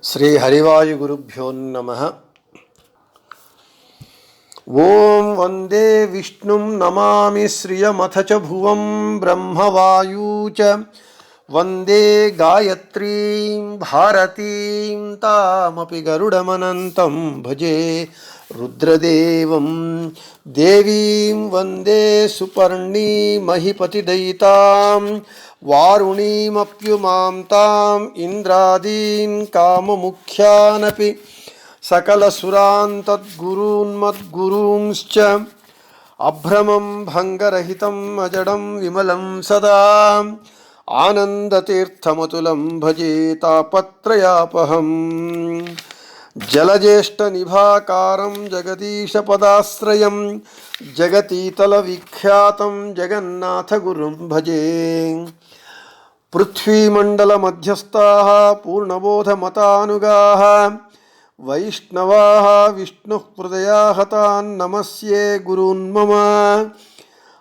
శ్రీ హరివాయుగురుభ్యో నమః. ఓం వందే విష్ణుం నమామి శ్రియమథ చ భువం బ్రహ్మవాయూ చ వందే గాయత్రీం భారతీం తామపి గరుడమనంతం భజే రుద్రదేవం దేవీం వందే సుపర్ణీమహిపతిదయితాం వారుణీమప్యుమాం తాం ఇంద్రాదీన్ కామముఖ్యానపి సకలసురాన్ తద్గురూన్మద్గురూంశ్చ అభ్రమం భంగరహితం అజడం విమలం సదా ఆనందతీర్థమతులం భజే తాపత్రయాపహం. జలజ్యేష్ఠనిభాకారం జగదీశపదాశ్రయం జగతీతలవిఖ్యాతం జగన్నాథగురుం భజే. పృథ్వీమండలమధ్యస్థాః పూర్ణబోధమతానుగాః వైష్ణవాః విష్ణుః హృదయాహతాన్ నమస్యే గురూన్ మమ.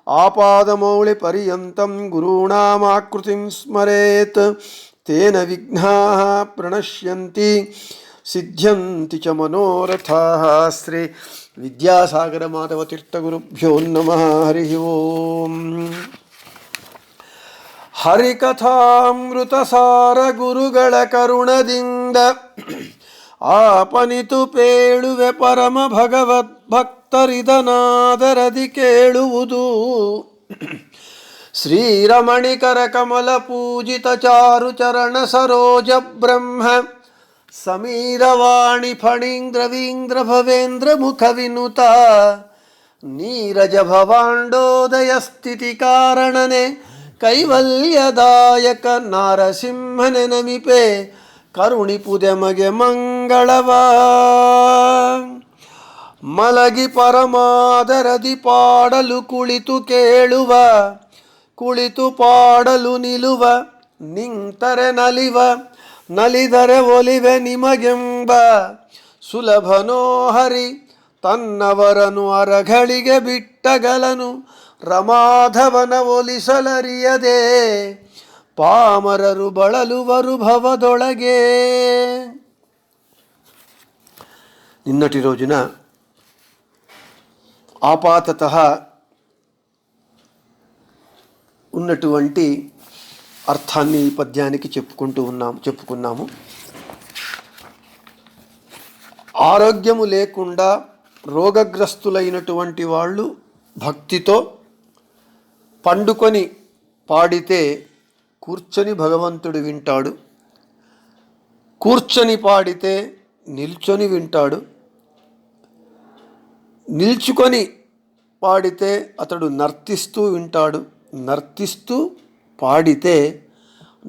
ఆపాదమౌళిపర్యంతం గురూణామాకృతిం స్మరేత్ తేన విఘ్నాః ప్రణశ్యంతి సిద్ధ్యంతి చ మనోరథాః. శ్రీ విద్యాసాగర మాధవ తీర్థగురుభ్యో నమః. హరి ఓం. ಹರಿಕಥಾಮೃತಸಾರ ಗುರುಗಳ ಕರುಣದಿಂದ ಆಪನಿತು ಪೇಳುವೆ ಪರಮ ಭಗವದ್ಭಕ್ತರಿದನಾದರದಿ ಕೇಳುವುದು. ಶ್ರೀರಮಣಿಕರ ಕಮಲ ಪೂಜಿತ ಚಾರು ಚರಣ ಸರೋಜ ಬ್ರಹ್ಮ ಸಮೀರವಾಣಿ ಫಣೀಂದ್ರವೀಂದ್ರ ಭವೇಂದ್ರ ಮುಖ ವಿನುತ ನೀರಜ ಭವಾಂಡೋದಯ ಸ್ಥಿತಿ ಕಾರಣನೆ ಕೈವಲ್ಯದಾಯಕ ನಾರಸಿಂಹನೆ ನಮಿಪೆ ಕರುಣಿಪುದೆ ಮಗೆ ಮಂಗಳವ. ಮಲಗಿ ಪರಮಾದರದಿ ಪಾಡಲು ಕುಳಿತು ಕೇಳುವ, ಕುಳಿತು ಪಾಡಲು ನಿಲುವ, ನಿಂತರೆ ನಲಿವ, ನಲಿದರೆ ಒಲಿವೆ ನಿಮಗೆಂಬ ಸುಲಭನೋ ಹರಿ. ತನ್ನವರನು ಅರಗಳಿಗೆ ಬಿಟ್ಟಗಲನು ರಮಾಧವನ ಒಲಿಸಲರಿಯದೆ ಪಾಮರರು ಬಳಲುವರು ಭವದೊಳಗೆ. నిన్నటి రోజున ఆపాతతః ఉన్నటువంటి అర్థాన్ని ఈ పద్యానికి చెప్పుకున్నాము. ఆరోగ్యము లేకుండా రోగగ్రస్తులైనటువంటి వాళ్ళు భక్తితో పండుకొని పాడితే కూర్చొని భగవంతుడు వింటాడు, కూర్చొని పాడితే నిల్చొని వింటాడు, నిల్చుకొని పాడితే అతడు నర్తిస్తూ వింటాడు, నర్తిస్తూ పాడితే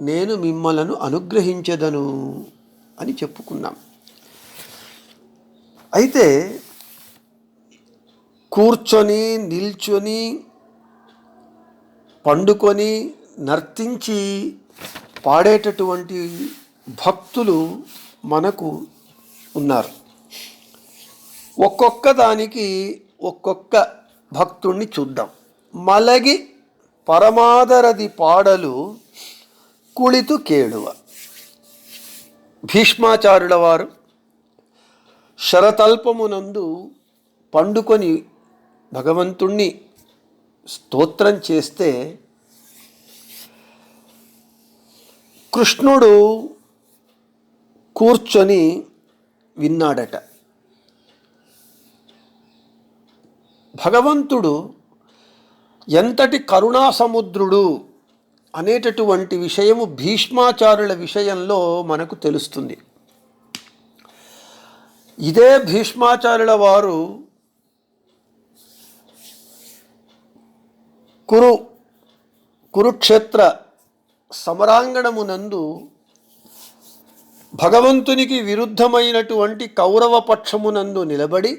నేను మిమ్మలను అనుగ్రహించెదను అని చెప్పుకున్నాం. అయితే కూర్చొని నిల్చొని పండుకొని నర్తించి పాడేటటువంటి భక్తులు మనకు ఉన్నారు. ఒక్కొక్క దానికి ఒక్కొక్క భక్తుణ్ణి చూద్దాం. మలగి పరమాదరది పాడలు కుళితు కేಳುవ. భీష్మాచార్యుల వారు శరతల్పమునందు పండుకొని భగవంతుణ్ణి స్తోత్రం చేస్తే కృష్ణుడు కూర్చొని విన్నాడట. భగవంతుడు ఎంతటి కరుణాసముద్రుడు అనేటటువంటి విషయము భీష్మాచార్యుల విషయంలో మనకు తెలుస్తుంది. ఇదే భీష్మాచార్యుల వారు కురుక్షేత్ర సమరాంగణమునందు భగవంతునికి విరుద్ధమైనటువంటి కౌరవ పక్షమునందు నిలబడి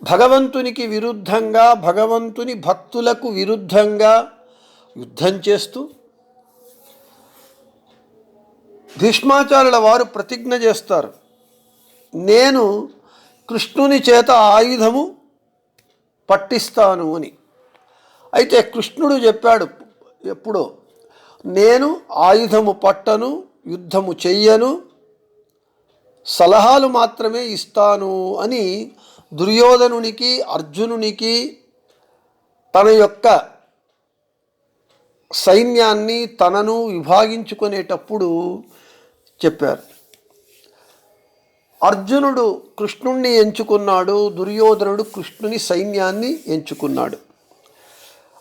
భగవంతునికి విరుద్ధంగా, భగవంతుని భక్తులకు విరుద్ధంగా యుద్ధం చేస్తూ భీష్మాచార్యుల వారు ప్రతిజ్ఞ చేస్తారు, నేను కృష్ణుని చేత ఆయుధము పట్టిస్తాను అని. అయితే కృష్ణుడు చెప్పాడు ఎప్పుడో, నేను ఆయుధము పట్టను, యుద్ధము చెయ్యను, సలహాలు మాత్రమే ఇస్తాను అని దుర్యోధనునికి అర్జునునికి తన యొక్క సైన్యాన్ని తనను విభాగించుకునేటప్పుడు చెప్పారు. అర్జునుడు కృష్ణుణ్ణి ఎంచుకున్నాడు, దుర్యోధనుడు కృష్ణుని సైన్యాన్ని ఎంచుకున్నాడు.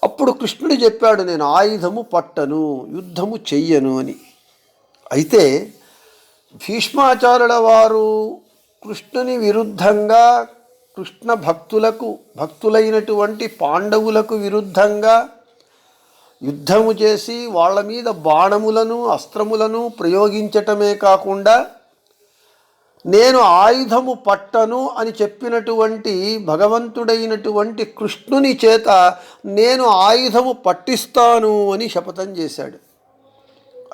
అప్పుడు కృష్ణుడు చెప్పాడు, నేను ఆయుధము పట్టను, యుద్ధము చెయ్యను అని. అయితే భీష్మాచార్యుల వారు కృష్ణుని విరుద్ధంగా, కృష్ణ భక్తులైనటువంటి పాండవులకు విరుద్ధంగా యుద్ధము చేసి వాళ్ళ మీద బాణములను అస్త్రములను ప్రయోగించటమే కాకుండా నేను ఆయుధము పట్టను అని చెప్పినటువంటి భగవంతుడైనటువంటి కృష్ణుని చేత నేను ఆయుధము పట్టిస్తాను అని శపథం చేశాడు.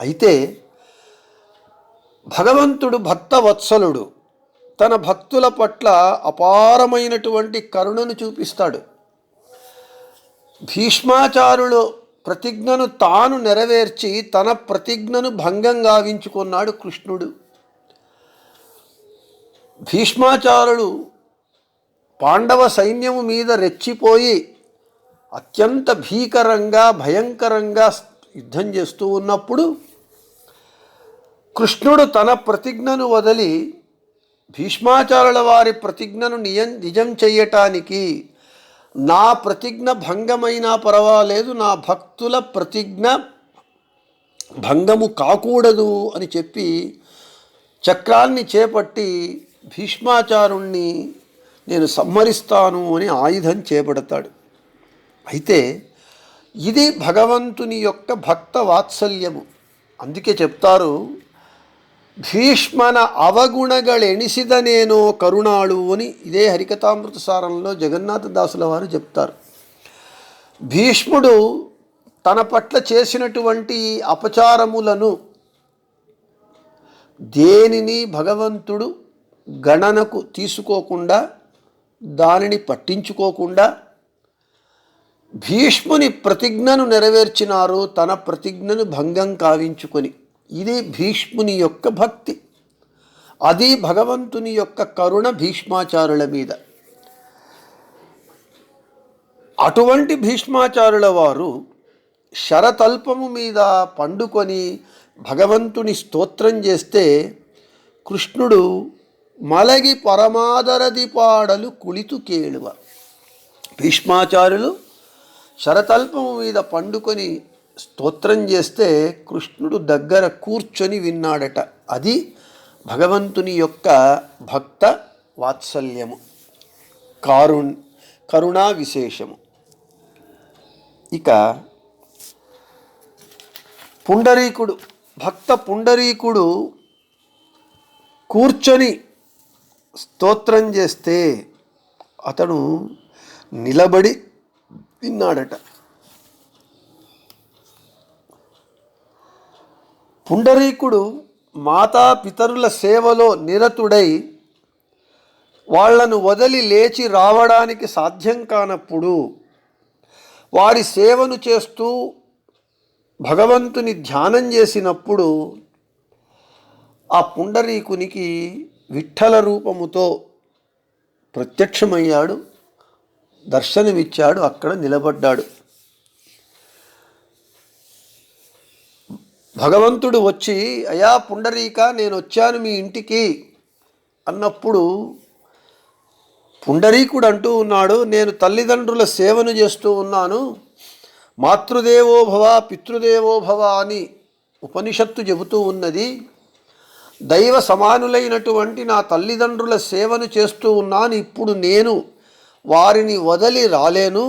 అయితే భగవంతుడు భక్తవత్సలుడు, తన భక్తుల పట్ల అపారమైనటువంటి కరుణను చూపిస్తాడు. భీష్మాచార్యులు ప్రతిజ్ఞను తాను నెరవేర్చి తన ప్రతిజ్ఞను భంగం గావించుకున్నాడు కృష్ణుడు. భీష్మాచార్యులు పాండవ సైన్యము మీద రెచ్చిపోయి అత్యంత భయంకరంగా యుద్ధం చేస్తూ ఉన్నప్పుడు కృష్ణుడు తన ప్రతిజ్ఞను వదిలి భీష్మాచార్యుల వారి ప్రతిజ్ఞను నిజం చెయ్యటానికి, నా ప్రతిజ్ఞ భంగమైనా పర్వాలేదు, నా భక్తుల ప్రతిజ్ఞ భంగము కాకూడదు అని చెప్పి చక్రాన్ని చేపట్టి భీష్మాచార్యుణ్ణి నేను సంహరిస్తాను అని ఆయుధం చేపడతాడు. అయితే ఇది భగవంతుని యొక్క భక్త వాత్సల్యము. అందుకే చెప్తారు, భీష్మన అవగుణగಳೆಣಿಸಿದನೇನೋ కరుణాళు అని ఇదే హరికథామృత సారంలో జగన్నాథదాసుల వారు చెప్తారు. భీష్ముడు తన పట్ల చేసినటువంటి అపచారములను దేనిని భగవంతుడు గణనకు తీసుకోకుండా, దానిని పట్టించుకోకుండా భీష్ముని ప్రతిజ్ఞను నెరవేర్చినారు, తన ప్రతిజ్ఞను భంగం కావించుకొని. ఇది భీష్ముని యొక్క భక్తి, అది భగవంతుని యొక్క కరుణ భీష్మాచార్యుల మీద. అటువంటి భీష్మాచార్యుల వారు శరతల్పము మీద పండుకొని భగవంతుని స్తోత్రం చేస్తే కృష్ణుడు మలగి పరమాదరది పాడలు కుళితు కేಳುవ. భీష్మాచార్యులు శరతల్పము మీద పండుకొని స్తోత్రం చేస్తే కృష్ణుడు దగ్గర కూర్చొని విన్నాడట. అది భగవంతుని యొక్క భక్త వాత్సల్యము, కరుణా విశేషము. ఇక పుండరీకుడు, భక్త పుండరీకుడు కూర్చొని స్తోత్రం చేస్తే అతడు నిలబడి విన్నాడట. పుండరీకుడు మాతాపితరుల సేవలో నిరతుడై వాళ్లను వదిలి లేచి రావడానికి సాధ్యం కానప్పుడు వారి సేవను చేస్తూ భగవంతుని ధ్యానం చేసినప్పుడు ఆ పుండరీకునికి విఠ్ఠల రూపముతో ప్రత్యక్షమయ్యాడు, దర్శనమిచ్చాడు, అక్కడ నిలబడ్డాడు. భగవంతుడు వచ్చి, అయా పుండరీక, నేను వచ్చాను మీ ఇంటికి అన్నప్పుడు పుండరీకుడు అంటూ ఉన్నాడు, నేను తల్లిదండ్రుల సేవను చేస్తూ ఉన్నాను, మాతృదేవోభవ పితృదేవోభవ అని ఉపనిషత్తు చెబుతూ ఉన్నది. దైవ సమానులైనటువంటి నా తల్లిదండ్రుల సేవను చేస్తూ ఉన్నాను, ఇప్పుడు నేను వారిని వదిలి రాలేను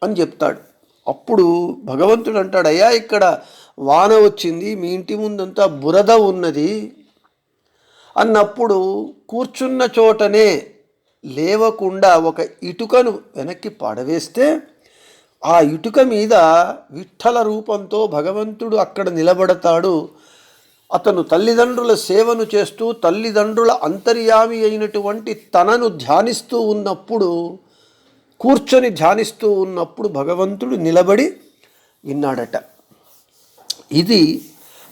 అని చెప్తాడు. అప్పుడు భగవంతుడు అంటాడు, అయ్యా ఇక్కడ వాన వచ్చింది, మీ ఇంటి ముందంతా బురద ఉన్నది అన్నప్పుడు కూర్చున్న చోటనే లేవకుండా ఒక ఇటుకను వెనక్కి పడవేస్తే ఆ ఇటుక మీద విఠ్ఠల రూపంతో భగవంతుడు అక్కడ నిలబడతాడు. అతను తల్లిదండ్రుల సేవను చేస్తూ తల్లిదండ్రుల అంతర్యామి అయినటువంటి తనను ధ్యానిస్తూ ఉన్నప్పుడు, కూర్చొని ధ్యానిస్తూ ఉన్నప్పుడు భగవంతుడు నిలబడి విన్నాడట. ఇది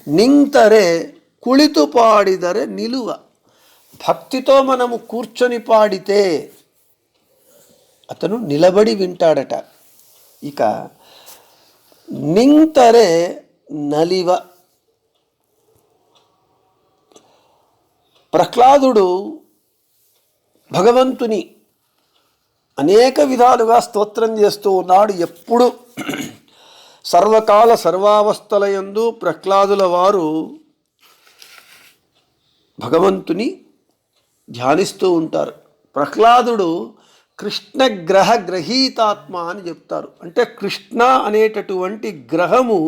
నింతరే కుళితు పాడిదరే నిలువ. భక్తితో మనము కూర్చొని పాడితే అతను నిలబడి వింటాడట. ఇక నింతరే నలివ, ప్రహ్లాదుడు భగవంతుని అనేక విధాలుగా స్తోత్రం చేస్తూ ఉన్నాడు. ఎప్పుడు సర్వకాల సర్వావస్థల యందు ప్రహ్లాదుల వారు భగవంతుని ధ్యానిస్తూ ఉంటారు. ప్రహ్లాదుడు కృష్ణగ్రహ గ్రహీతాత్మ అని చెప్తారు. అంటే కృష్ణ అనేటటువంటి గ్రహము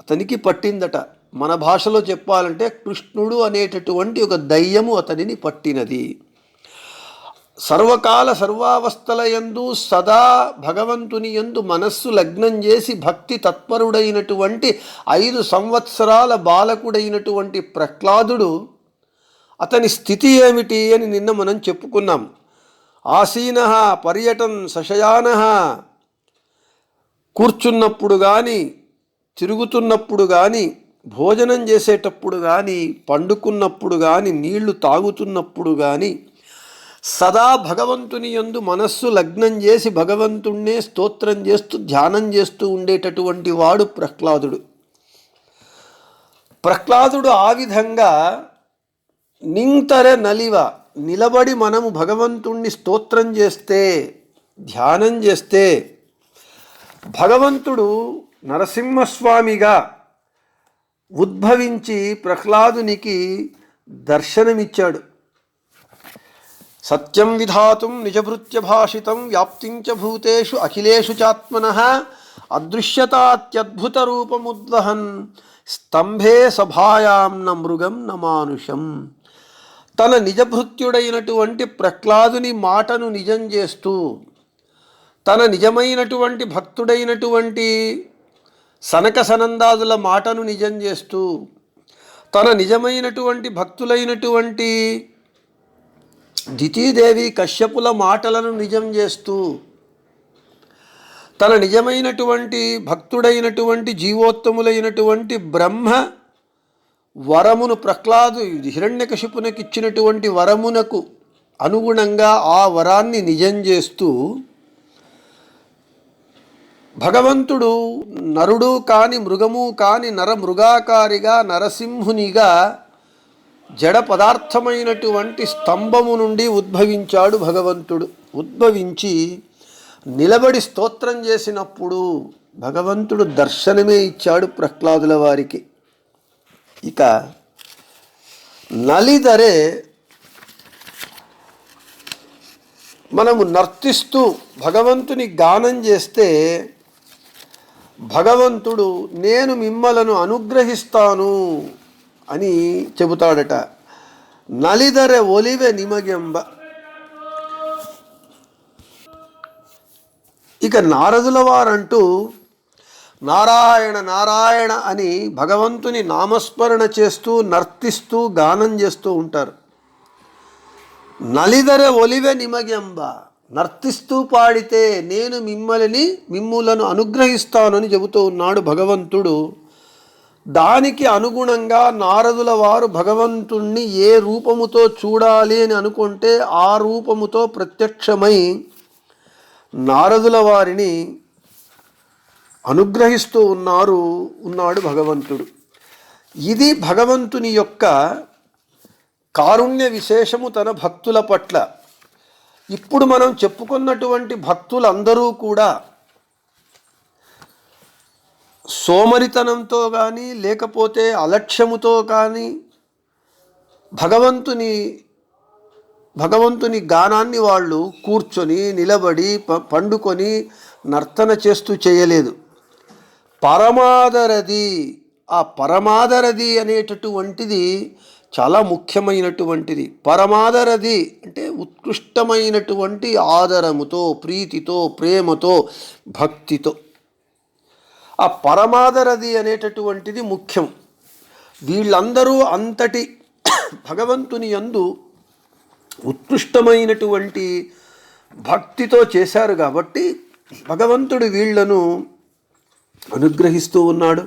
అతనికి పట్టిందట. మన భాషలో చెప్పాలంటే కృష్ణుడు అనేటటువంటి ఒక దయ్యము అతనిని పట్టినది. సర్వకాల సర్వావస్థల యందు సదా భగవంతుని యందు మనస్సు లగ్నం చేసి భక్తి తత్పరుడైనటువంటి 5 సంవత్సరాల బాలకుడైనటువంటి ప్రహ్లాదుడు అతని స్థితి ఏమిటి అని నిన్న మనం చెప్పుకున్నాం. ఆసీనః పర్యటన్ సశయానః, కూర్చున్నప్పుడు కానీ, తిరుగుతున్నప్పుడు కానీ, భోజనం చేసేటప్పుడు కానీ, పండుకున్నప్పుడు కానీ, నీళ్లు తాగుతున్నప్పుడు కానీ సదా భగవంతుని యందు మనస్సు లగ్నం చేసి భగవంతుణ్ణే స్తోత్రం చేస్తూ ధ్యానం చేస్తూ ఉండేటటువంటి వాడు ప్రహ్లాదుడు. ప్రహ్లాదుడు ఆ విధంగా నింతర నలివ, నిలబడి మనము భగవంతుణ్ణి స్తోత్రం చేస్తే, ధ్యానం చేస్తే భగవంతుడు నరసింహస్వామిగా ఉద్భవించి ప్రహ్లాదునికి దర్శనమిచ్చాడు. సత్యం విధాతుం నిజభృత్య భాషితం వ్యాప్తించ భూతేషు అఖిలేషు చాత్మనః అదృశ్యతాత్యద్భుత రూపముద్వహన్ స్తంభే సభాయాం న మృగం న మానుషం. తన నిజభృత్యుడైనటువంటి ప్రహ్లాదుని మాటను నిజం చేస్తూ, తన నిజమైనటువంటి భక్తుడైనటువంటి సనక సనందాదుల మాటను నిజం చేస్తూ, తన నిజమైనటువంటి భక్తులైనటువంటి దితీదేవి కశ్యపుల మాటలను నిజం చేస్తూ, తన నిజమైనటువంటి భక్తుడైనటువంటి జీవోత్తములైనటువంటి బ్రహ్మ వరమును ప్రహ్లాదు హిరణ్యకశిపునకి ఇచ్చినటువంటి వరమునకు అనుగుణంగా ఆ వరాన్ని నిజం చేస్తూ భగవంతుడు నరుడు కాని మృగము కాని నరమృగాకారిగా నరసింహునిగా జడ పదార్థమైనటువంటి స్తంభము నుండి ఉద్భవించాడు భగవంతుడు. ఉద్భవించి నిలబడి స్తోత్రం చేసినప్పుడు భగవంతుడు దర్శనమే ఇచ్చాడు ప్రహ్లాదుల వారికి. ఇక నలిదరే, మనము నర్తిస్తూ భగవంతుని గానం చేస్తే భగవంతుడు నేను మిమ్మలను అనుగ్రహిస్తాను అని చెబుతాడట. నలిదరె ఒలివె నిమగెంబ. ఇక నారదుల వారంటూ నారాయణ నారాయణ అని భగవంతుని నామస్మరణ చేస్తూ నర్తిస్తూ గానం చేస్తూ ఉంటారు. నలిదరె ఒలివె నిమగెంబ, నర్తిస్తూ పాడితే నేను మిమ్ములను అనుగ్రహిస్తానని చెబుతూ ఉన్నాడు భగవంతుడు. దానికి అనుగుణంగా నారదుల వారు భగవంతుణ్ణి ఏ రూపముతో చూడాలి అని అనుకుంటే ఆ రూపముతో ప్రత్యక్షమై నారదుల వారిని అనుగ్రహిస్తూ ఉన్నాడు భగవంతుడు. ఇది భగవంతుని యొక్క కారుణ్య విశేషము తన భక్తుల పట్ల. ఇప్పుడు మనం చెప్పుకున్నటువంటి భక్తులందరూ కూడా సోమరితనంతో కానీ లేకపోతే అలక్ష్యముతో కానీ భగవంతుని గానాన్ని వాళ్ళు కూర్చొని నిలబడి పండుకొని నర్తన చేస్తూ చేయలేదు. పరమాదరది, ఆ పరమాదరది అనేటటువంటిది చాలా ముఖ్యమైనటువంటిది. పరమాదరది అంటే ఉత్కృష్టమైనటువంటి ఆదరముతో, ప్రీతితో, ప్రేమతో, భక్తితో. ఆ పరమాదరది అనేటటువంటిది ముఖ్యం. వీళ్ళందరూ అంతటి భగవంతుని యందు ఉత్కృష్టమైనటువంటి భక్తితో చేశారు కాబట్టి భగవంతుడు వీళ్లను అనుగ్రహిస్తూ ఉన్నాడు.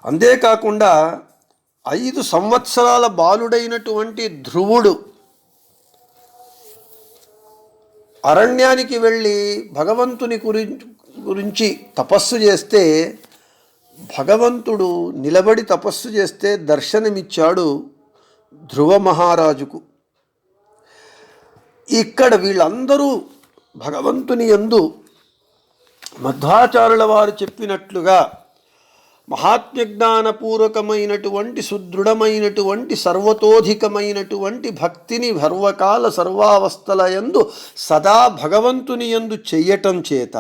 అంతేకాకుండా 5 సంవత్సరాల బాలుడైనటువంటి ధ్రువుడు అరణ్యానికి వెళ్ళి భగవంతుని గురించి తపస్సు చేస్తే, భగవంతుడు నిలబడి తపస్సు చేస్తే దర్శనమిచ్చాడు ధ్రువ మహారాజుకు. ఇక్కడ వీళ్ళందరూ భగవంతుని యందు మధ్వాచార్యుల వారు చెప్పినట్లుగా మహాత్మ్యజ్ఞానపూర్వకమైనటువంటి సుదృఢమైనటువంటి సర్వతోధికమైనటువంటి భక్తిని సర్వకాల సర్వావస్థల యందు సదా భగవంతుని యందు చెయ్యటం చేత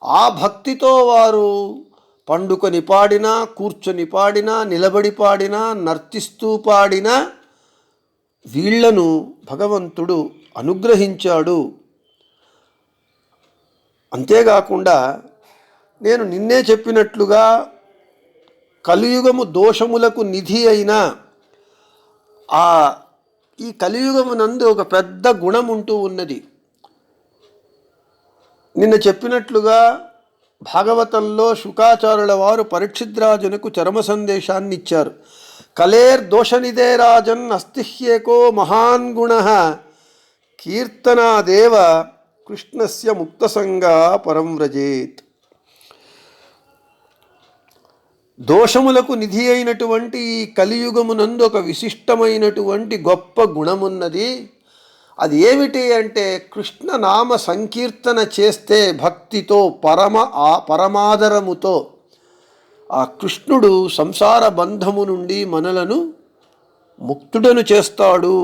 ఆ భక్తితో వారు పండుకొని పాడినా, కూర్చొని పాడినా, నిలబడి పాడినా, నర్తిస్తూ పాడినా వీళ్లను భగవంతుడు అనుగ్రహించాడు. అంతేకాకుండా నేను నిన్నే చెప్పినట్లుగా కలియుగము దోషములకు నిధి అయిన ఈ కలియుగమునందు ఒక పెద్ద గుణం ఉంటూ ఉన్నది. నిన్న చెప్పినట్లుగా భాగవతంలో శుకాచార్యుల వారు పరీక్షిద్రాజునకు చరమ సందేశాన్ని ఇచ్చారు. కలేర్దోషనిదే రాజన్ అస్తిహ్యేకో మహాన్ గుణ కీర్తనాదేవ కృష్ణస్య ముక్తసంగా పరం వ్రజేత్. దోషములకు నిధి అయినటువంటి ఈ కలియుగమునందు ఒక విశిష్టమైనటువంటి గొప్ప గుణమున్నది. అది ఏమిటి అంటే, కృష్ణనామ సంకీర్తన చేస్తే భక్తితో పరమాదరముతో ఆ కృష్ణుడు సంసార బంధము నుండి మనలను ముక్తుడను చేస్తాడు.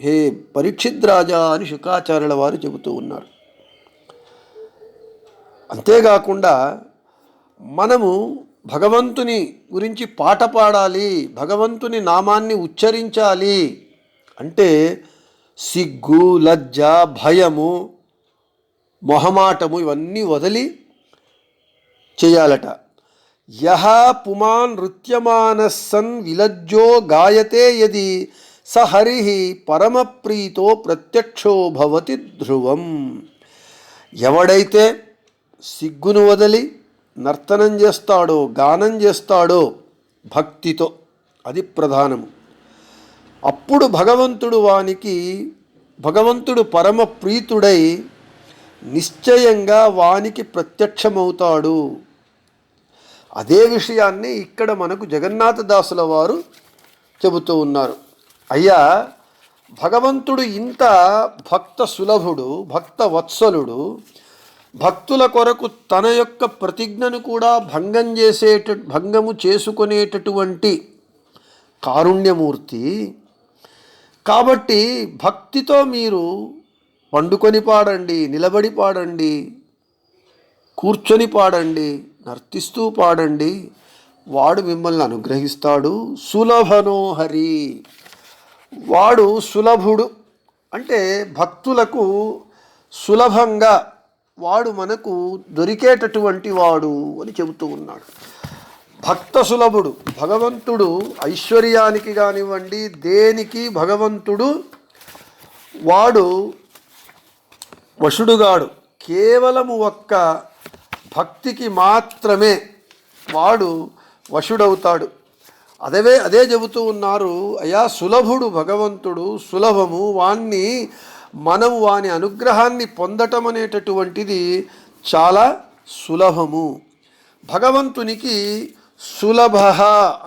హే పరీక్షిద్రాజా అని శుకాచార్యుల వారు చెబుతూ ఉన్నారు. అంతేకాకుండా మనము భగవంతుని గురించి పాట పాడాలి, భగవంతుని నామాన్ని ఉచ్చరించాలి అంటే సిగ్గు, లజ్జ, భయము, మొహమాటము ఇవన్నీ వదిలి చేయాలట. యహ పుమాన్ నృత్యమానస్సన్ విలజ్జో గాయతే యది స హరి పరమప్రీతో ప్రత్యక్షో భవతి ధ్రువం. ఎవడైతే సిగ్గును వదిలి నర్తనం చేస్తాడో, గానం చేస్తాడో భక్తితో, అది ప్రధానము. అప్పుడు భగవంతుడు పరమ ప్రీతుడై నిశ్చయంగా వానికి ప్రత్యక్షమవుతాడు. అదే విషయాన్ని ఇక్కడ మనకు జగన్నాథదాసుల వారు చెబుతూ ఉన్నారు. అయ్యా, భగవంతుడు ఇంత భక్త సులభుడు, భక్త వత్సలుడు, భక్తుల కొరకు తన యొక్క ప్రతిజ్ఞను కూడా భంగము చేసుకునేటటువంటి కారుణ్యమూర్తి. కాబట్టి భక్తితో మీరు పండుకొని పాడండి, నిలబడి పాడండి, కూర్చొని పాడండి, నర్తిస్తూ పాడండి, వాడు మిమ్మల్ని అనుగ్రహిస్తాడు. సులభనోహరి, వాడు సులభుడు అంటే భక్తులకు సులభంగా వాడు మనకు దొరికేటటువంటి వాడు అని చెబుతూ ఉన్నాడు. భక్త సులభుడు భగవంతుడు. ఐశ్వర్యానికి కానివ్వండి, దేనికి భగవంతుడు వాడు వశుడుగాడు. కేవలము ఒక్క భక్తికి మాత్రమే వాడు వశుడవుతాడు. అదే చెబుతూ ఉన్నారు. అయా, సులభుడు భగవంతుడు, సులభము. మనము వాని అనుగ్రహాన్ని పొందటం అనేటటువంటిది చాలా సులభము. భగవంతునికి సులభ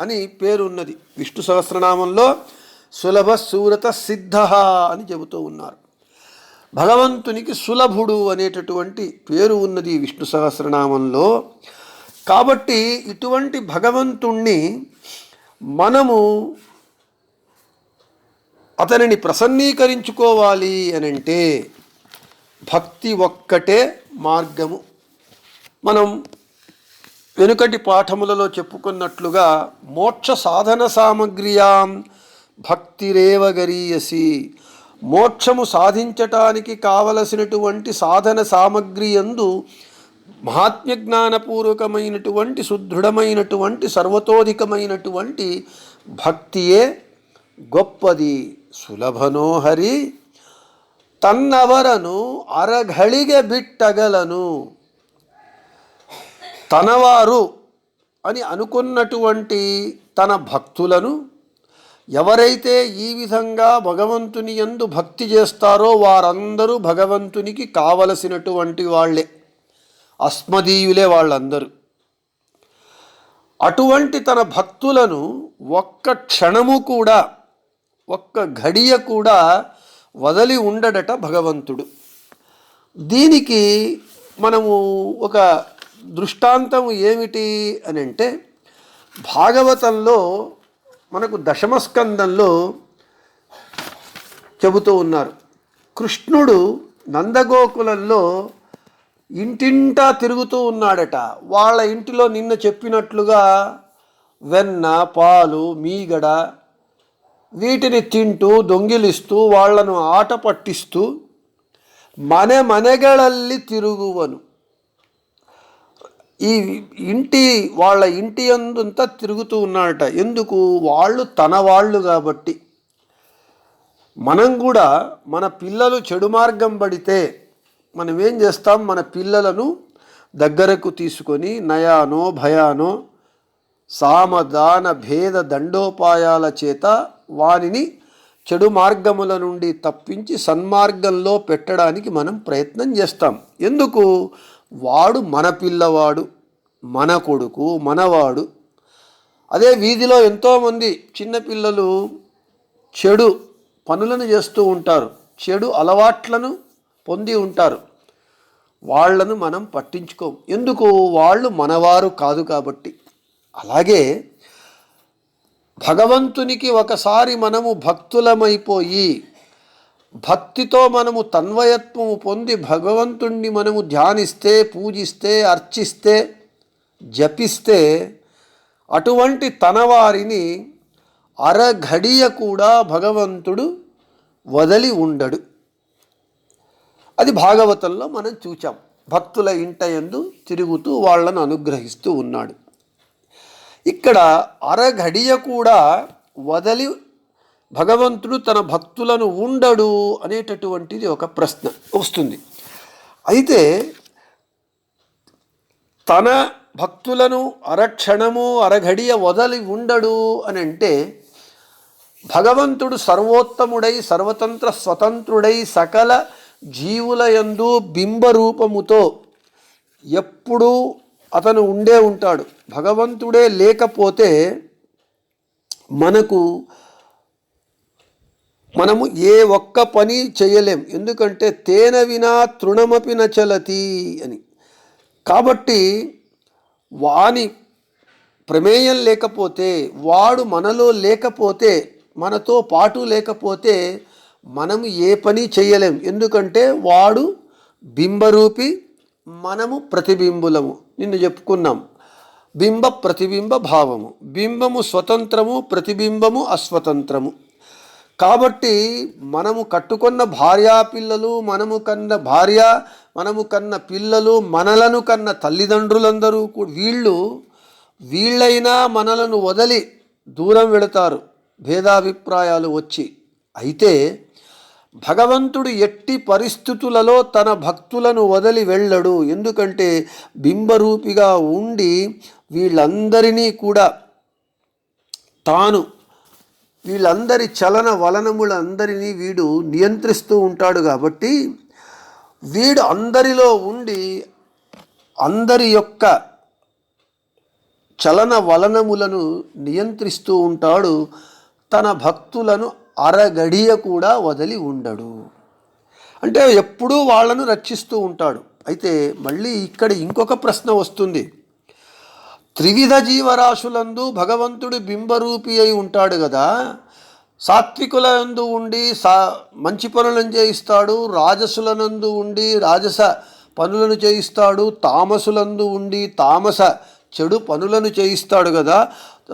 అని పేరున్నది. విష్ణు సహస్రనామంలో సులభ సూరత సిద్ధ అని చెబుతూ ఉన్నారు. భగవంతునికి సులభుడు అనేటటువంటి పేరు ఉన్నది విష్ణు సహస్రనామంలో. కాబట్టి ఇటువంటి భగవంతుణ్ణి మనము అతనిని ప్రసన్నీకరించుకోవాలి అనంటే భక్తి ఒక్కటే మార్గము. మనం వెనుకటి పాఠములలో చెప్పుకున్నట్లుగా మోక్ష సాధన సామగ్రియాం భక్తిరేవ గరీయసి. మోక్షము సాధించటానికి కావలసినటువంటి సాధన సామగ్రి యందు మహాత్మ్యజ్ఞానపూర్వకమైనటువంటి సుదృఢమైనటువంటి సర్వతోధికమైనటువంటి భక్తియే గొప్పది. సులభనోహరి తన్నవరను అరఘళిగ బిట్టగలను. తనవారు అని అనుకున్నటువంటి తన భక్తులను ఎవరైతే ఈ విధంగా భగవంతుని యందు భక్తి చేస్తారో వారందరూ భగవంతునికి కావలసినటువంటి వాళ్ళే, అస్మదీయులే వాళ్ళందరూ. అటువంటి తన భక్తులను ఒక్క క్షణము కూడా, ఒక్క ఘడియ కూడా వదలి ఉండడట భగవంతుడు. దీనికి మనము ఒక దృష్టాంతం ఏమిటి అని అంటే, భాగవతంలో మనకు దశమస్కందంలో చెబుతూ ఉన్నారు. కృష్ణుడు నందగోకులంలో ఇంటింటా తిరుగుతూ ఉన్నాడట. వాళ్ళ ఇంటిలో నిన్న చెప్పినట్లుగా వెన్న, పాలు, మీగడ వీటిని తింటూ దొంగిలిస్తూ వాళ్లను ఆట పట్టిస్తూ ಮನೆಗಳಲ್ಲಿ తిరుగువను. ఈ వాళ్ళ ఇంటి అంతా తిరుగుతూ ఉన్నాడట. ఎందుకు? వాళ్ళు తన వాళ్ళు కాబట్టి. మనం కూడా మన పిల్లలు చెడు మార్గం పడితే మనం ఏం చేస్తాం? మన పిల్లలను దగ్గరకు తీసుకొని నయానో భయానో సామదాన భేద దండోపాయాల చేత వానిని చెడు మార్గముల నుండి తప్పించి సన్మార్గంలో పెట్టడానికి మనం ప్రయత్నం చేస్తాం. ఎందుకు? వాడు మన పిల్లవాడు, మన కొడుకు, మనవాడు. అదే వీధిలో ఎంతోమంది చిన్నపిల్లలు చెడు పనులను చేస్తూ ఉంటారు, చెడు అలవాట్లను పొంది ఉంటారు. వాళ్లను మనం పట్టించుకోం. ఎందుకు? వాళ్ళు మనవారు కాదు కాబట్టి. అలాగే భగవంతునికి ఒకసారి మనము భక్తులమైపోయి భక్తితో మనము తన్వయత్వము పొంది భగవంతుణ్ణి మనము ధ్యానిస్తే, పూజిస్తే, అర్చిస్తే, జపిస్తే అటువంటి తనవారిని అరఘడియ కూడా భగవంతుడు వదలి ఉండడు. అది భాగవతంలో మనం చూచాం. భక్తుల ఇంట యందు తిరుగుతూ వాళ్లను అనుగ్రహిస్తూ ఉన్నాడు. ఇక్కడ అరఘడియ కూడా వదలి భగవంతుడు తన భక్తులను ఉండడు అనేటటువంటిది ఒక ప్రశ్న వస్తుంది. అయితే తన భక్తులను అరక్షణము అరఘడియ వదలి ఉండడు అని అంటే, భగవంతుడు సర్వోత్తముడై సర్వతంత్ర స్వతంత్రుడై సకల జీవుల యందు బింబరూపముతో ఎప్పుడూ అతను ఉండే ఉంటాడు. భగవంతుడే లేకపోతే మనము ఏ ఒక్క పని చేయలేం. ఎందుకంటే తేన వినా తృణమపి నచలతి అని. కాబట్టి వాని ప్రమేయం లేకపోతే, వాడు మనలో లేకపోతే, మనతో పాటు లేకపోతే మనము ఏ పని చేయలేం. ఎందుకంటే వాడు బింబరూపి, మనము ప్రతిబింబులము. నిన్ను చెప్పుకున్నాం, బింబ ప్రతిబింబ భావము. బింబము స్వతంత్రము, ప్రతిబింబము అస్వతంత్రము. కాబట్టి మనము కట్టుకున్న భార్యాపిల్లలు, మనము కన్న భార్య, మనము కన్న పిల్లలు, మనలను కన్న తల్లిదండ్రులందరూ వీళ్ళైనా మనలను వదలి దూరం వెళతారు భేదాభిప్రాయాలు వచ్చి. అయితే భగవంతుడు ఎట్టి పరిస్థితులలో తన భక్తులను వదలి వెళ్ళడు. ఎందుకంటే బింబరూపిగా ఉండి వీళ్ళందరినీ కూడా వీళ్ళందరి చలన వలనములందరినీ వీడు నియంత్రిస్తూ ఉంటాడు. కాబట్టి వీడు అందరిలో ఉండి అందరి యొక్క చలన వలనములను నియంత్రిస్తూ ఉంటాడు. తన భక్తులను అరగడియ కూడా వదలి ఉండడు. అంటే ఎప్పుడూ వాళ్ళను రక్షిస్తూ ఉంటాడు. అయితే మళ్ళీ ఇక్కడ ఇంకొక ప్రశ్న వస్తుంది. త్రివిధ జీవరాశులందు భగవంతుడు బింబరూపి అయి ఉంటాడు కదా. సాత్వికులందు ఉండి మంచి పనులను చేయిస్తాడు, రాజసులనందు ఉండి రాజస పనులను చేయిస్తాడు, తామసులందు ఉండి తామస చెడు పనులను చేయిస్తాడు కదా.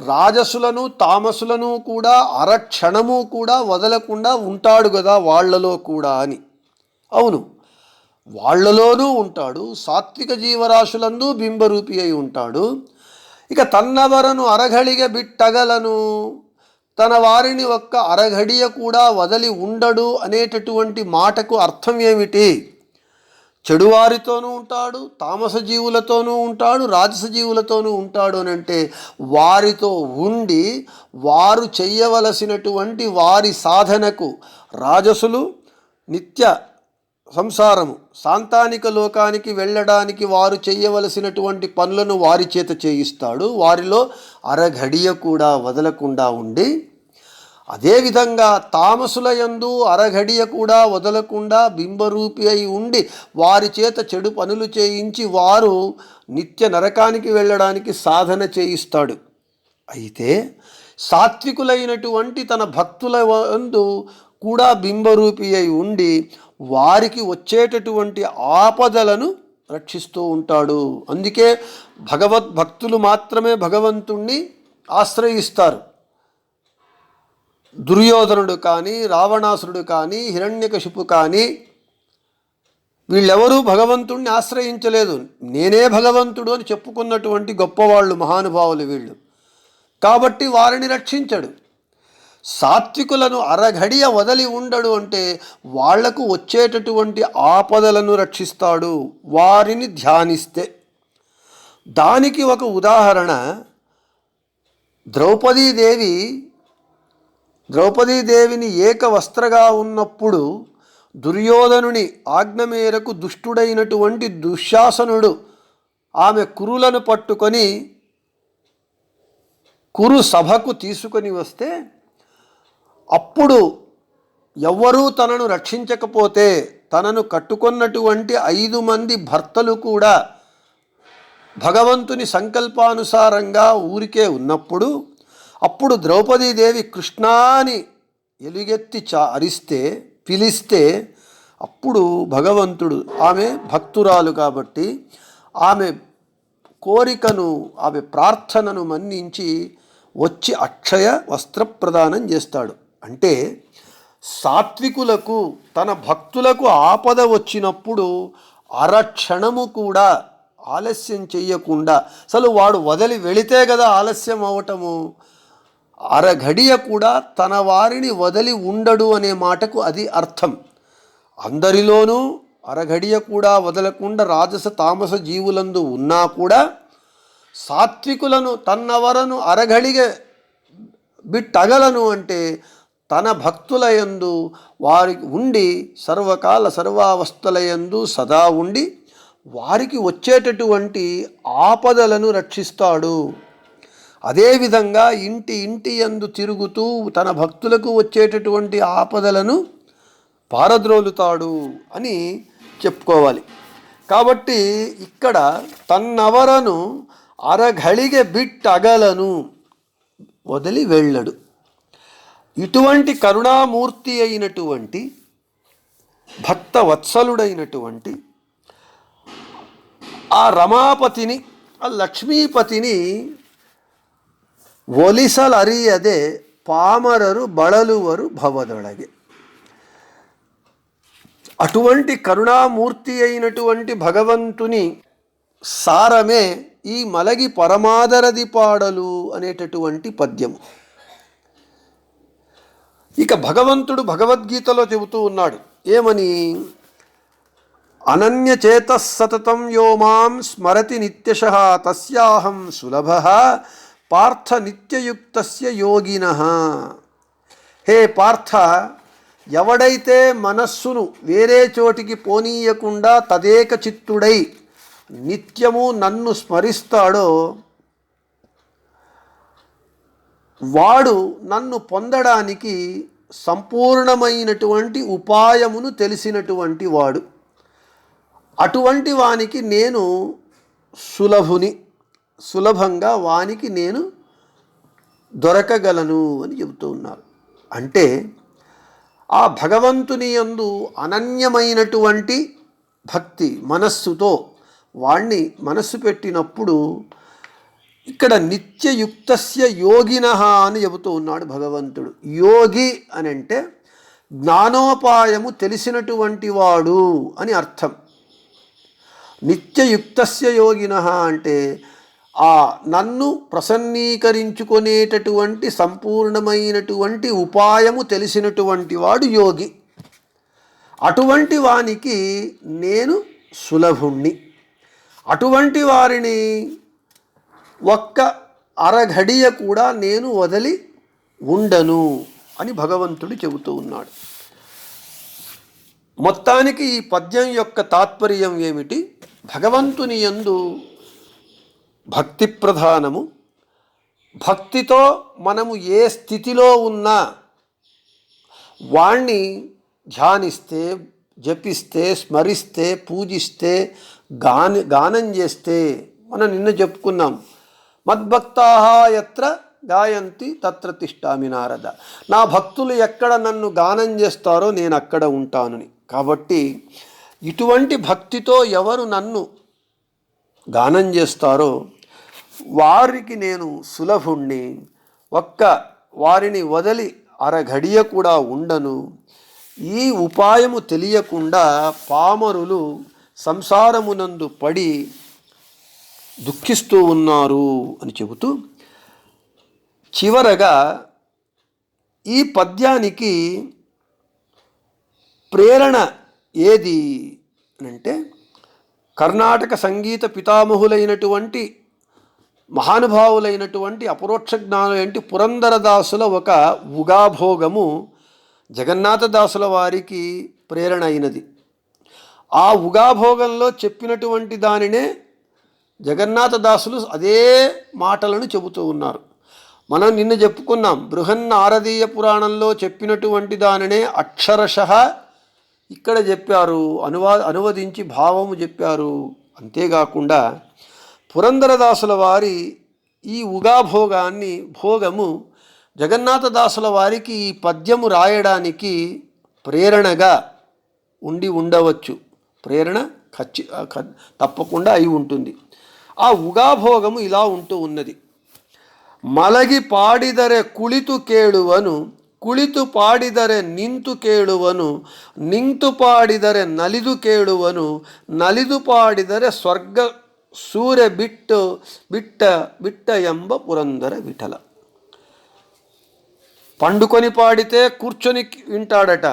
రాజసులను తామసులను కూడా అరక్షణము కూడా వదలకుండా ఉంటాడు కదా వాళ్ళలో కూడా అని. అవును, వాళ్లలోనూ ఉంటాడు. సాత్విక జీవరాశులందు బింబరూపి అయి ఉంటాడు. ఇక తన్నవరను అరఘడిగ బిట్టగలను, తన వారిని ఒక్క అరఘడియ కూడా వదలి ఉండడు అనేటటువంటి మాటకు అర్థం ఏమిటి? చెడువారితోనూ ఉంటాడు, తామస జీవులతోనూ ఉంటాడు, రాజస జీవులతోనూ ఉంటాడు అని అంటే వారితో ఉండి వారు చెయ్యవలసినటువంటి వారి సాధనకు రాజసులు నిత్య సంసారము సాంతానిక లోకానికి వెళ్ళడానికి వారు చేయవలసినటువంటి పనులను వారి చేత చేయిస్తాడు. వారిలో అరఘడియ కూడా వదలకుండా ఉండి, అదేవిధంగా తామసుల యందు అరఘడియ కూడా వదలకుండా బింబరూపి అయి ఉండి వారి చేత చెడు పనులు చేయించి వారు నిత్య నరకానికి వెళ్ళడానికి సాధన చేయిస్తాడు. అయితే సాత్వికులైనటువంటి తన భక్తుల యందు కూడా బింబరూపి అయి ఉండి వారికి వచ్చేటటువంటి ఆపదలను రక్షిస్తూ ఉంటాడు. అందుకే భగవద్భక్తులు మాత్రమే భగవంతుణ్ణి ఆశ్రయిస్తారు. దుర్యోధనుడు కానీ, రావణాసురుడు కానీ, హిరణ్యకశిపు కానీ వీళ్ళెవరూ భగవంతుణ్ణి ఆశ్రయించలేదు. నేనే భగవంతుడు అని చెప్పుకున్నటువంటి గొప్పవాళ్ళు, మహానుభావులు వీళ్ళు. కాబట్టి వారిని రక్షించడు. సాత్వికులను అరఘడియ వదలి ఉండడు అంటే వాళ్లకు వచ్చేటటువంటి ఆపదలను రక్షిస్తాడు వారిని ధ్యానిస్తే. దానికి ఒక ఉదాహరణ ద్రౌపదీదేవిని ఏకవస్త్రగా ఉన్నప్పుడు దుర్యోధనుని ఆజ్ఞ మేరకు దుష్టుడైనటువంటి దుశ్శాసనుడు ఆమె కురులను పట్టుకొని కురు సభకు తీసుకొని వస్తే అప్పుడు ఎవ్వరూ తనను రక్షించకపోతే తనను కట్టుకున్నటువంటి 5 మంది భర్తలు కూడా భగవంతుని సంకల్పానుసారంగా ఊరికే ఉన్నప్పుడు అప్పుడు ద్రౌపదీదేవి కృష్ణా అని ఎలుగెత్తి పిలిస్తే అప్పుడు భగవంతుడు, ఆమె భక్తురాలు కాబట్టి ఆమె కోరికను ఆమె ప్రార్థనను మన్నించి వచ్చి అక్షయ వస్త్రప్రదానం చేస్తాడు. అంటే సాత్వికులకు తన భక్తులకు ఆపద వచ్చినప్పుడు అరక్షణము కూడా ఆలస్యం చెయ్యకుండా, అసలు వాడు వదిలి వెళితే కదా ఆలస్యం అవటము, అరఘడియ కూడా తన వారిని వదిలి ఉండడు అనే మాటకు అది అర్థం. అందరిలోనూ అరఘడియ కూడా వదలకుండా రాజస తామస జీవులందు ఉన్నా కూడా సాత్వికులను తన్నవరను అరఘడిగా బిట్టగలను అంటే తన భక్తులయందు వారికి ఉండి సర్వకాల సర్వావస్థలయందు సదా ఉండి వారికి వచ్చేటటువంటి ఆపదలను రక్షిస్తాడు. అదేవిధంగా ఇంటి యందు తిరుగుతూ తన భక్తులకు వచ్చేటటువంటి ఆపదలను పారద్రోలుతాడు అని చెప్పుకోవాలి. కాబట్టి ఇక్కడ తన్నవరను అరఘళిగె బిట్టగలను, వదిలి వెళ్ళడు. ఇటువంటి కరుణామూర్తి అయినటువంటి భక్త వత్సలుడైనటువంటి ఆ రమాపతిని, ఆ లక్ష్మీపతిని ఒలిసలరియదే పామరరు బళలువరు భవదొళగే. అటువంటి కరుణామూర్తి అయినటువంటి భగవంతుని సారమే ఈ మలగి పరమాదరది పాడలు అనేటటువంటి పద్యము. ఇక భగవంతుడు భగవద్గీతలో చెబుతూ ఉన్నాడు ఏమని, అనన్యచేత సతతం యో మాం స్మరతి నిత్యశః తస్యాహం సులభః పార్థ నిత్యయుక్తస్య యోగినః. హే పార్థ, ఎవడైతే మనస్సును వేరే చోటికి పోనీయకుండా తదేక చిత్తుడై నిత్యము నన్ను స్మరిస్తాడో వాడు నన్ను పొందడానికి సంపూర్ణమైనటువంటి ఉపాయమును తెలిసినటువంటి వాడు. అటువంటి వానికి నేను సులభంగా వానికి నేను దొరకగలను అని చెబుతూ ఉన్నారు. అంటే ఆ భగవంతుని యందు అనన్యమైనటువంటి భక్తి మనస్సుతో వాణ్ణి మనస్సు పెట్టినప్పుడు ఇక్కడ నిత్యయుక్తస్య యోగినః అని చెబుతూ ఉన్నాడు భగవంతుడు. యోగి అని అంటే జ్ఞానోపాయము తెలిసినటువంటి వాడు అని అర్థం. నిత్యయుక్తస్య యోగినః అంటే ఆ నన్ను ప్రసన్నీకరించుకునేటటువంటి సంపూర్ణమైనటువంటి ఉపాయము తెలిసినటువంటి వాడు యోగి. అటువంటి వానికి నేను సులభుణ్ణి, అటువంటి వారిని ఒక్క అరఘడియ కూడా నేను వదిలి ఉండను అని భగవంతుడు చెబుతూ ఉన్నాడు. మొత్తానికి ఈ పద్యం యొక్క తాత్పర్యం ఏమిటి? భగవంతుని యందు భక్తి ప్రధానము. భక్తితో మనము ఏ స్థితిలో ఉన్నా వాణ్ణి ధ్యానిస్తే, జపిస్తే, స్మరిస్తే, పూజిస్తే, గానం చేస్తే, మనం నిన్న చెప్పుకున్నాం, మద్భక్తాః యత్ర గాయంతి తత్ర తిష్టామి నారద. నా భక్తులు ఎక్కడ నన్ను గానం చేస్తారో నేను అక్కడ ఉంటానని. కాబట్టి ఇటువంటి భక్తితో ఎవరు నన్ను గానం చేస్తారో వారికి నేను సులభుణ్ణి, ఒక్క వారిని వదిలి అరఘడియ కూడా ఉండను. ఈ ఉపాయము తెలియకుండా పామరులు సంసారమునందు పడి దుఃఖిస్తూ ఉన్నారు అని చెబుతూ, చివరగా ఈ పద్యానికి ప్రేరణ ఏది అంటే, కర్ణాటక సంగీత పితామహులైనటువంటి మహానుభావులైనటువంటి అపరోక్ష జ్ఞానులైన పురందరదాసుల ఒక ఉగాభోగము జగన్నాథదాసుల వారికి ప్రేరణ అయినది. ఆ ఉగాభోగంలో చెప్పినటువంటి దానినే జగన్నాథదాసులు అదే మాటలను చెబుతూ ఉన్నారు. మనం నిన్న చెప్పుకున్నాం, బృహన్నారదీయ పురాణంలో చెప్పినటువంటి దానినే అక్షరశః ఇక్కడ చెప్పారు, అనువదించి భావము చెప్పారు. అంతేకాకుండా పురందరదాసుల వారి ఈ భోగము జగన్నాథదాసుల వారికి ఈ పద్యము రాయడానికి ప్రేరణగా ఉండవచ్చు. ప్రేరణ తప్పకుండా అయి ఉంటుంది. ఆ ఉగాభోగము ఇలా ఉంటూ ఉన్నది. మలగి పాడిదరె కుళితు ಕೇಳುವನು, ಕುಳಿತು ಪಾಡಿದರೆ ನಿಂತು ಕೇಳುವನು, ನಿಂತು ಪಾಡಿದರೆ ನಲಿದು ಕೇಳುವನು, ನಲಿದು ಪಾಡಿದರೆ ಸ್ವರ್ಗ ಸೂರ್ಯ ಬಿಟ್ಟ ಎಂಬ పురందర విఠల. పండుకొని పాడితే కూర్చొని వింటాడట,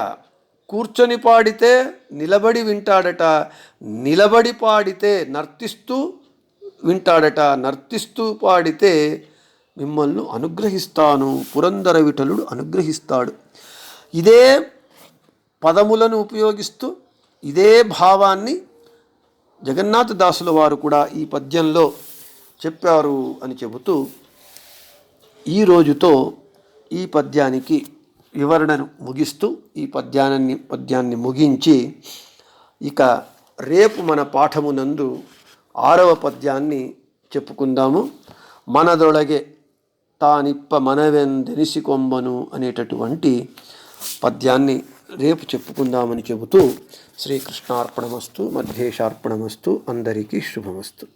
కూర్చొని పాడితే నిలబడి వింటాడట, నిలబడి పాడితే నర్తిస్తూ వింటాడట, నర్తిస్తూ పాడితే మిమ్మల్ని అనుగ్రహిస్తాను, పురందర విఠలుడు అనుగ్రహిస్తాడు. ఇదే పదములను ఉపయోగిస్తూ ఇదే భావాన్ని జగన్నాథదాసుల వారు కూడా ఈ పద్యంలో చెప్పారు అని చెబుతూ, ఈ రోజుతో ఈ పద్యానికి వివరణను ముగిస్తూ ఈ పద్యాన్ని ముగించి, ఇక రేపు మన పాఠమునందు 6వ పద్యాన్ని చెప్పుకుందాము. మనదొళగే తానిప్ప మనవెందెనిసికొంబను అనేటటువంటి పద్యాన్ని రేపు చెప్పుకుందామని చెబుతూ, శ్రీకృష్ణార్పణమస్తు, మధ్యేశార్పణమస్తు. అందరికీ శుభమస్తు.